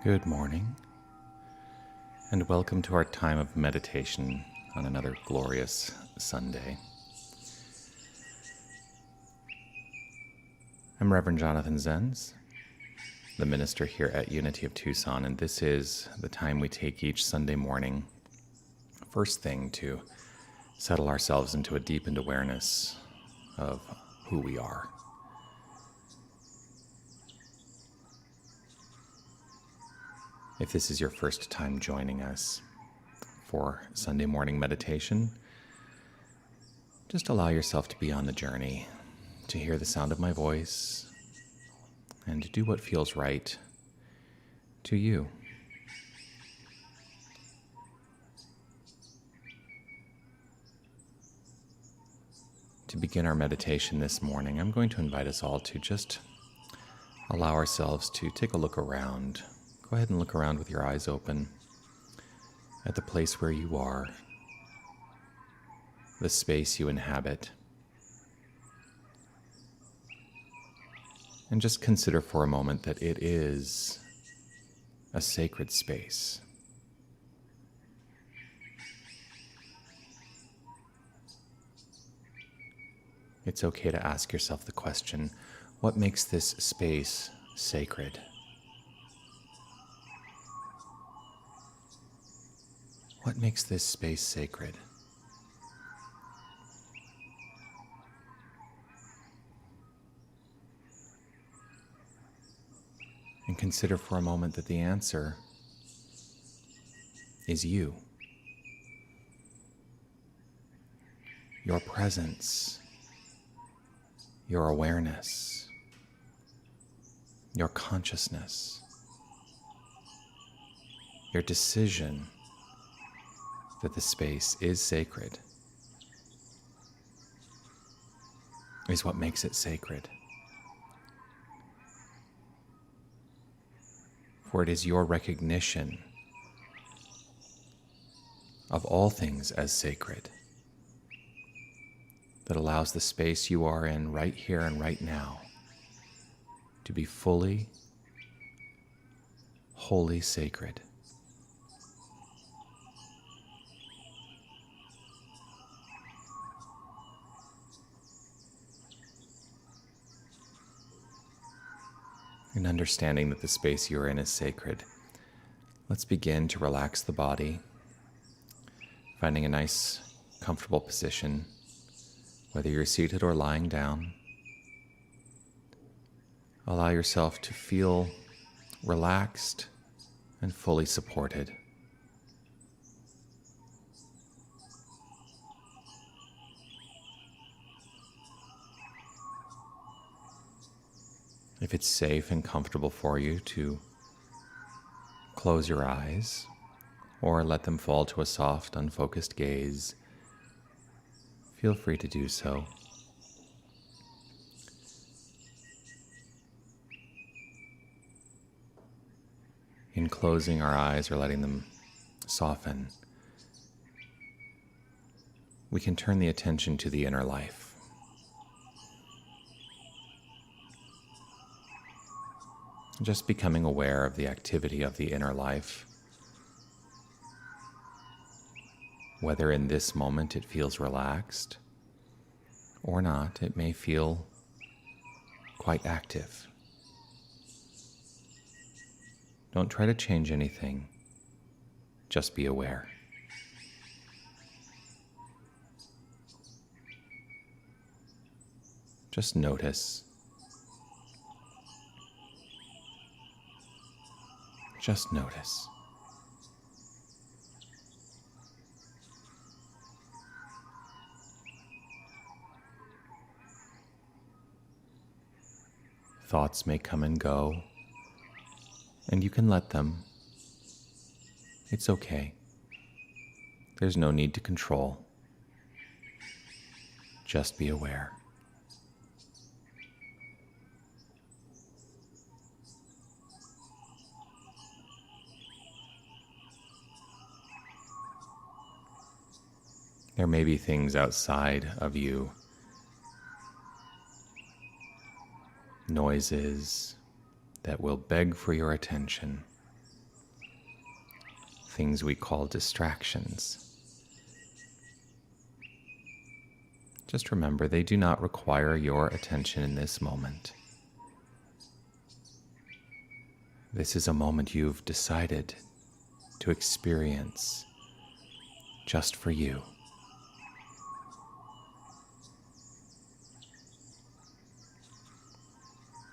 Good morning, and welcome to our time of meditation on another glorious Sunday. I'm Reverend Jonathan Zenz, the minister here at Unity of Tucson, and this is the time we take each Sunday morning, first thing, to settle ourselves into a deepened awareness of who we are. If this is your first time joining us for Sunday morning meditation, just allow yourself to be on the journey, to hear the sound of my voice, and to do what feels right to you. To begin our meditation this morning, I'm going to invite us all to just allow ourselves to take a look around. Go ahead and look around with your eyes open at the place where you are, the space you inhabit, and just consider for a moment that it is a sacred space. It's okay to ask yourself the question, what makes this space sacred? What makes this space sacred? And consider for a moment that the answer is you. Your presence, your awareness, your consciousness, your decision that the space is sacred is what makes it sacred. For it is your recognition of all things as sacred that allows the space you are in right here and right now to be fully, wholly sacred. In understanding that the space you're in is sacred, let's begin to relax the body, finding a nice, comfortable position, whether you're seated or lying down. Allow yourself to feel relaxed and fully supported. If it's safe and comfortable for you to close your eyes or let them fall to a soft, unfocused gaze, feel free to do so. In closing our eyes or letting them soften, we can turn the attention to the inner life. Just becoming aware of the activity of the inner life. Whether in this moment it feels relaxed or not, it may feel quite active. Don't try to change anything, just be aware. Just notice. Just notice. Thoughts may come and go, and you can let them. It's okay. There's no need to control. Just be aware. There may be things outside of you, noises that will beg for your attention. things we call distractions. Just remember, they do not require your attention in this moment. This is a moment you've decided to experience just for you.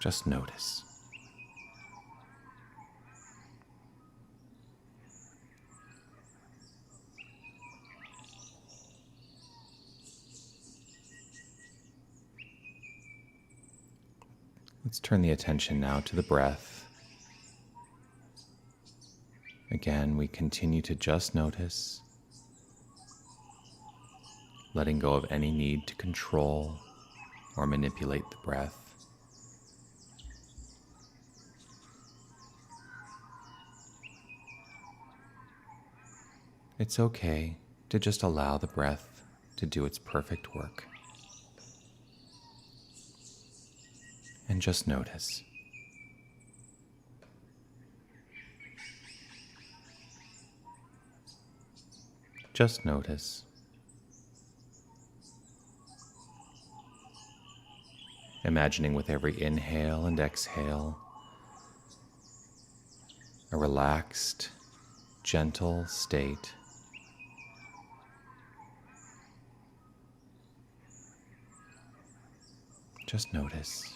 Just notice. Let's turn the attention now to the breath. Again, we continue to just notice, letting go of any need to control or manipulate the breath. It's okay to just allow the breath to do its perfect work. And just notice. Just notice. Imagining with every inhale and exhale, a relaxed, gentle state. Just notice.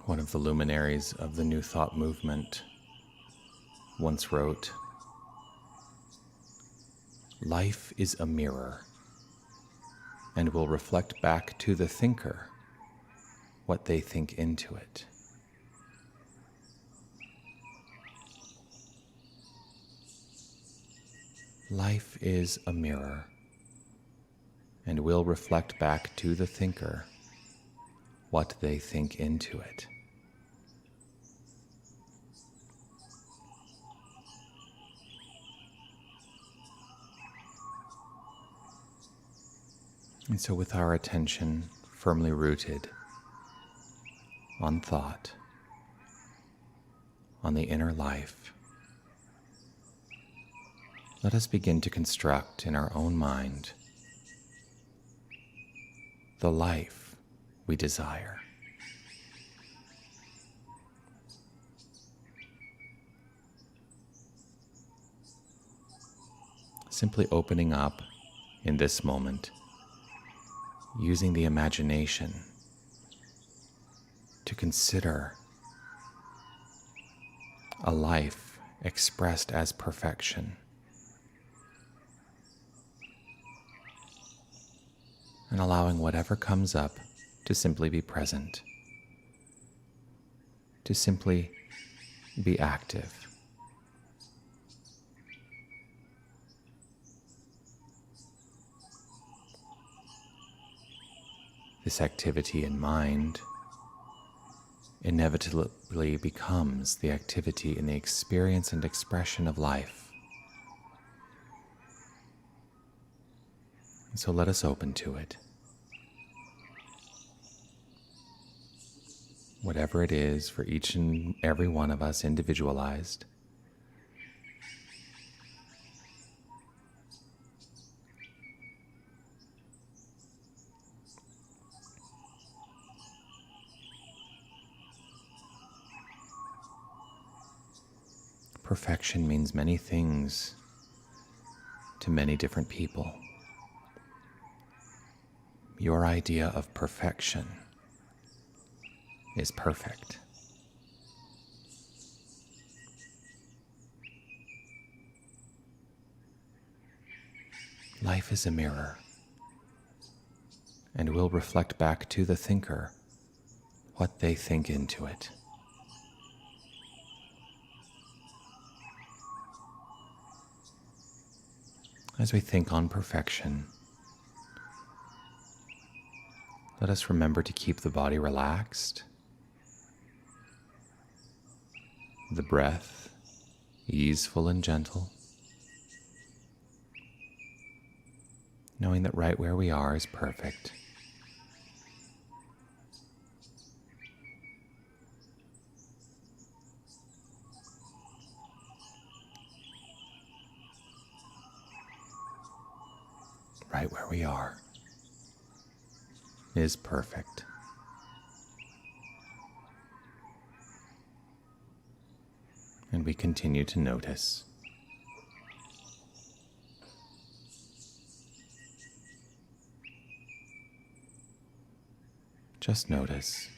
One of the luminaries of the New Thought movement once wrote, "Life is a mirror and will reflect back to the thinker what they think into it." Life is a mirror and will reflect back to the thinker what they think into it. And so with our attention firmly rooted on thought, on the inner life, let us begin to construct in our own mind the life we desire. Simply opening up in this moment, using the imagination to consider a life expressed as perfection, and allowing whatever comes up to simply be present, to simply be active. This activity in mind inevitably becomes the activity in the experience and expression of life. And so let us open to it. Whatever it is for each and every one of us individualized, perfection means many things to many different people. Your idea of perfection is perfect. Life is a mirror and will reflect back to the thinker what they think into it. As we think on perfection, let us remember to keep the body relaxed, the breath easeful and gentle, knowing that right where we are is perfect. Right where we are is perfect. And we continue to notice. Just notice.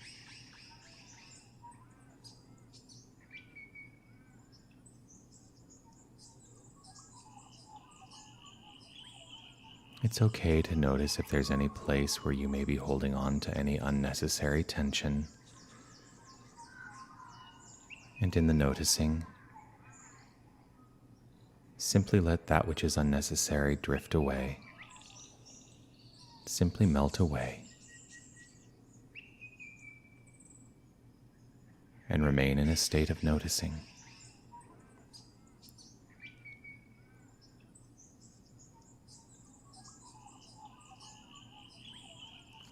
It's okay to notice if there's any place where you may be holding on to any unnecessary tension. And in the noticing, simply let that which is unnecessary drift away. Simply melt away. And remain in a state of noticing.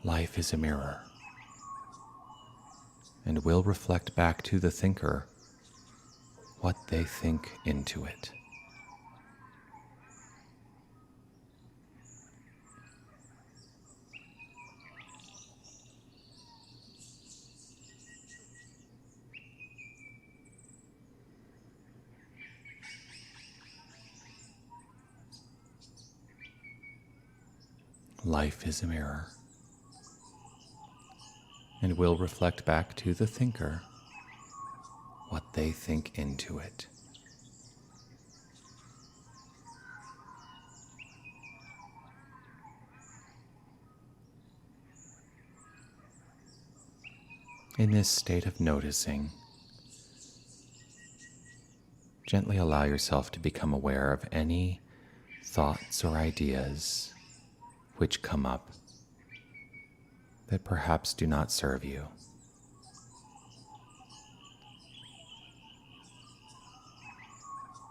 Life is a mirror, and will reflect back to the thinker what they think into it. Life is a mirror, and will reflect back to the thinker what they think into it. In this state of noticing, gently allow yourself to become aware of any thoughts or ideas which come up that perhaps do not serve you.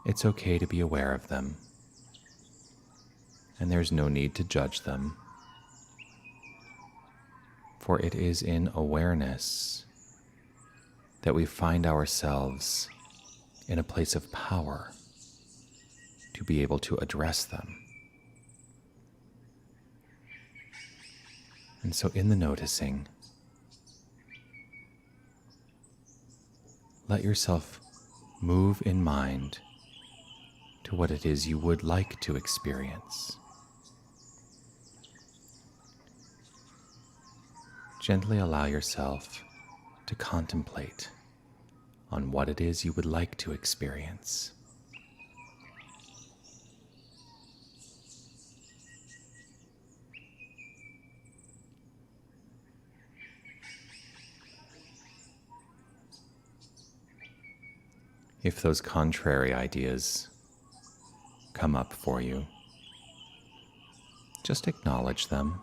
It's okay to be aware of them, and there's no need to judge them, for it is in awareness that we find ourselves in a place of power to be able to address them. And so in the noticing, let yourself move in mind to what it is you would like to experience. Gently allow yourself to contemplate on what it is you would like to experience. If those contrary ideas come up for you, just acknowledge them.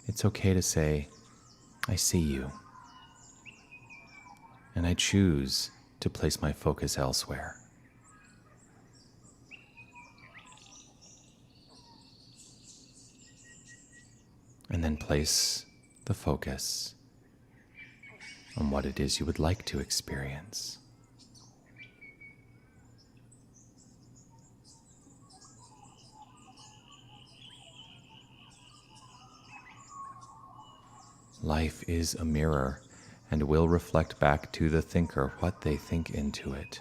It's okay to say, I see you, and I choose to place my focus elsewhere. And then place the focus on what it is you would like to experience. Life is a mirror and will reflect back to the thinker what they think into it.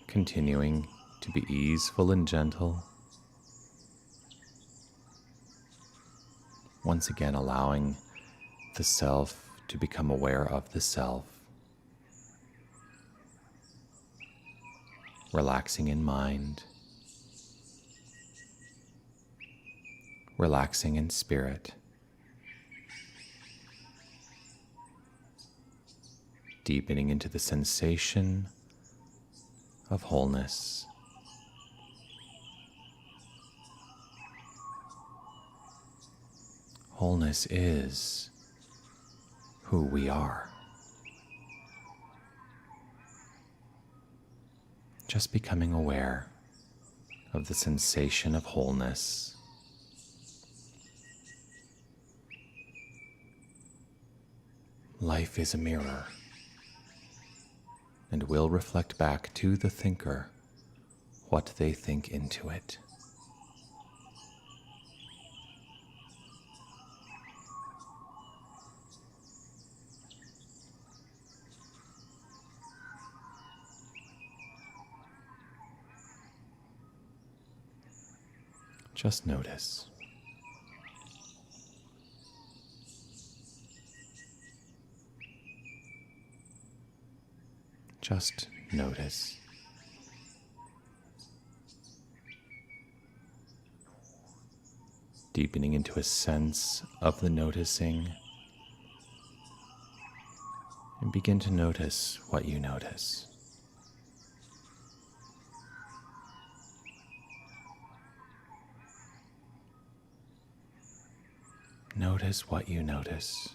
Continuing to be easeful and gentle. Once again, allowing the self to become aware of the self. Relaxing in mind. Relaxing in spirit. deepening into the sensation of wholeness. Wholeness is who we are. Just becoming aware of the sensation of wholeness. Life is a mirror and will reflect back to the thinker what they think into it. Just notice. Just notice. Deepening into a sense of the noticing, and begin to notice what you notice. Notice what you notice.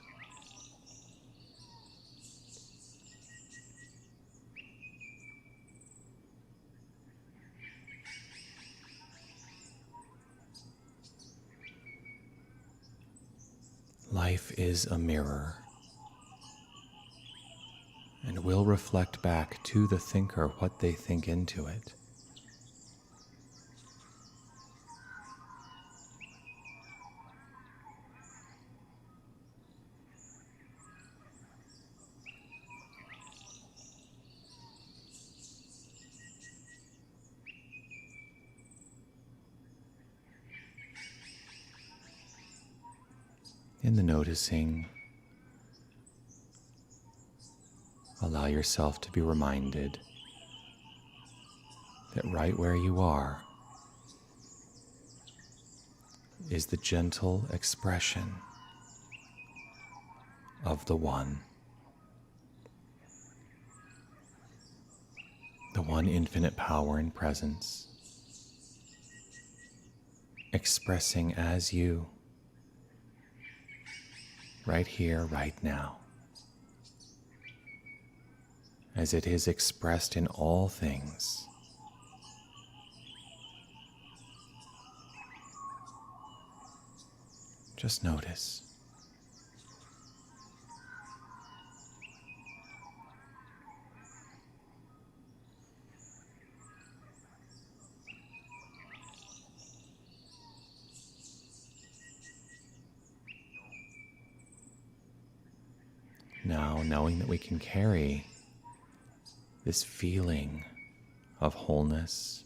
Life is a mirror and will reflect back to the thinker what they think into it. In the noticing, allow yourself to be reminded that right where you are is the gentle expression of the One. The one infinite power and presence, expressing as you, right here, right now, as it is expressed in all things. Just notice. Now, knowing that we can carry this feeling of wholeness,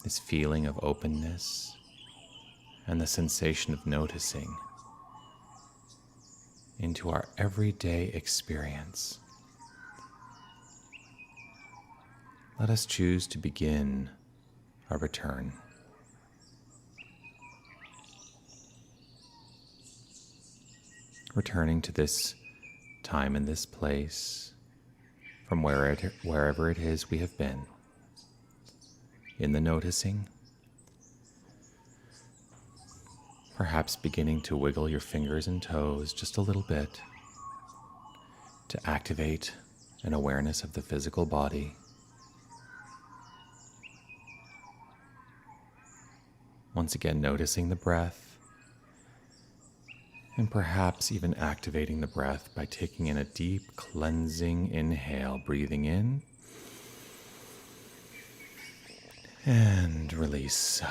this feeling of openness, and the sensation of noticing into our everyday experience, let us choose to begin our return. Returning to this time and this place from wherever it is we have been. In the noticing, perhaps beginning to wiggle your fingers and toes just a little bit to activate an awareness of the physical body. Once again, noticing the breath, and perhaps even activating the breath by taking in a deep cleansing inhale, breathing in and release.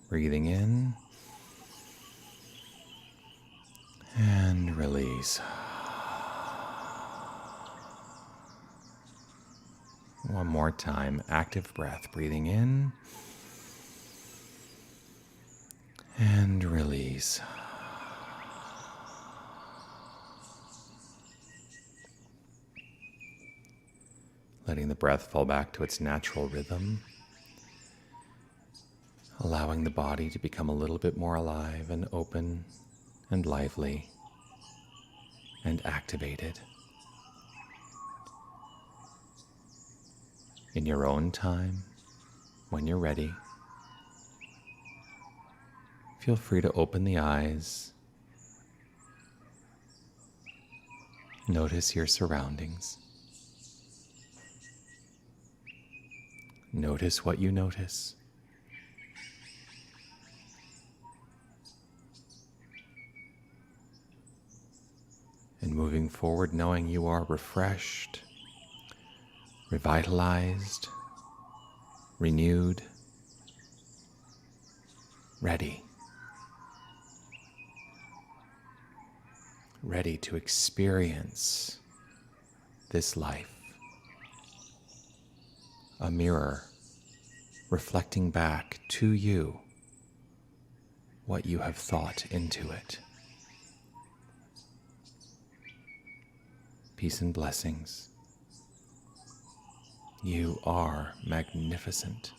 Breathing in and release. One more time, active breath, breathing in and release. Letting the breath fall back to its natural rhythm, allowing the body to become a little bit more alive and open and lively and activated. In your own time, when you're ready, feel free to open the eyes. Notice your surroundings. Notice what you notice. And moving forward, knowing you are refreshed, revitalized, renewed, ready. Ready to experience this life. A mirror reflecting back to you what you have thought into it. Peace and blessings. You are magnificent.